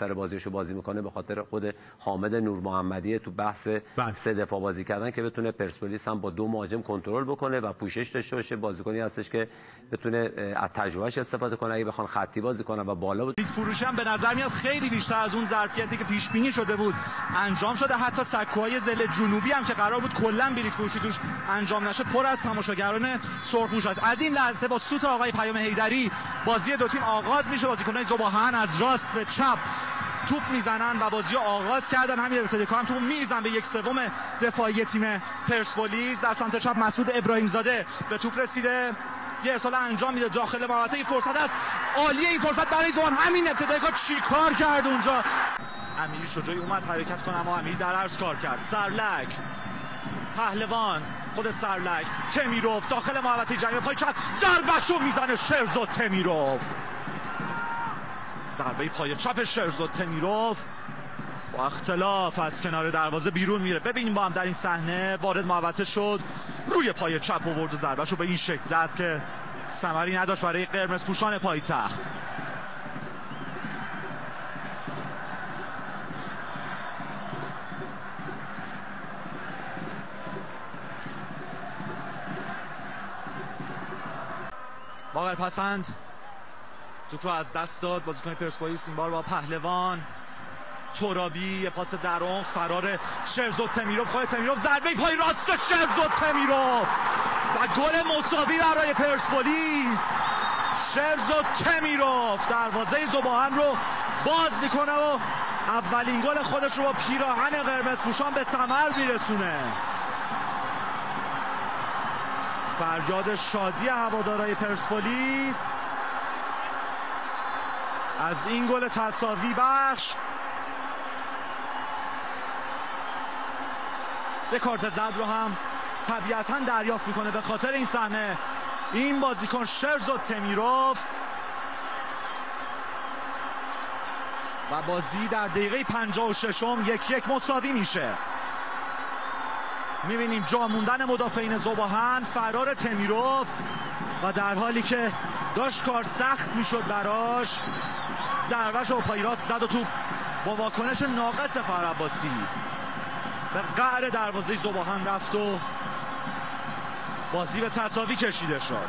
سر بازیشو بازی میکنه به خاطر خود حامد نور محمدی تو بحث سه دفاع بازی کردن که بتونه پرسپولیس هم با دو مهاجم کنترل بکنه و پوشش داشته باشه. بازیکنی هستش که بتونه از تجربهش استفاده کنه اگه بخوان خطی بازی کنن و بالا بلیت فروش هم به نظر میاد خیلی بیشتر از اون ظرفیتی که پیش بینی شده بود انجام شده. حتی سکوهای ضلع جنوبی هم که قرار بود کلا بلیت فروشی توش انجام نشه پر از تماشاگران سرخپوش است. از این لحظه با سوت آقای پیام حیدری بازی دو تیم آغاز میشه. بازیکنان ذوباهن از راست به چپ توپ میزنن و بازی آغاز کردن. همین ابتدایی هم توپ میریزن به یک سوم دفاعی تیم پرسپولیس. در سمت چپ مسعود ابراهیم زاده به توپ رسیده، یه ارسال انجام میده داخل محوطه. این فرصت است عالیه، این فرصت برای زوان. همین ابتدایی چیکار کرد اونجا؟ امیری شجاعی اومد حرکت کنه اما امیری در عرض کار کرد. سرلک پهلوان، خود سرلک، تمیروف داخل محوطه جریمه پای چپ ضربه‌شو میزنه شرزو تمیروف. ضربه پای چپ شرزو تمیروف با اختلاف از کنار دروازه بیرون میره. ببینیم با هم در این صحنه وارد محوطه شد، روی پای چپ آورد و ضربه‌شو به این شکل زد که ثمری نداشت برای قرمز پوشان پایتخت. باقر پسند توپ رو از دست داد بازیکن پرسپولیس، این بار با پهلوان. ترابی یه پاس در عمق، فرار شرزو تمیروف. خود تمیروف ضربه پای راست شرزو تمیروف و گل مساوی برای پرسپولیس. شرزو تمیروف دروازه ذوباهن رو باز میکنه و اولین گل خودش رو با پیراهن قرمز پوشان به ثمر میرسونه. فریاد شادی هوادارهای پرسپولیس از این گل تساوی بخش. به کارت زرد رو هم طبیعتاً دریافت میکنه به خاطر این صحنه این بازیکن شرزو تمیروف. و بازی در دقیقه 56 1-1 مساوی میشه. میبینیم جا موندن مدافعین ذوباهن، فرار تمیروف و در حالی که داشت کار سخت میشد براش ضربه‌ش رو پای راست زد و توپ با واکنش ناقص فرعباسی به قعر دروازه ذوباهن رفت و بازی به تساوی کشیده شد.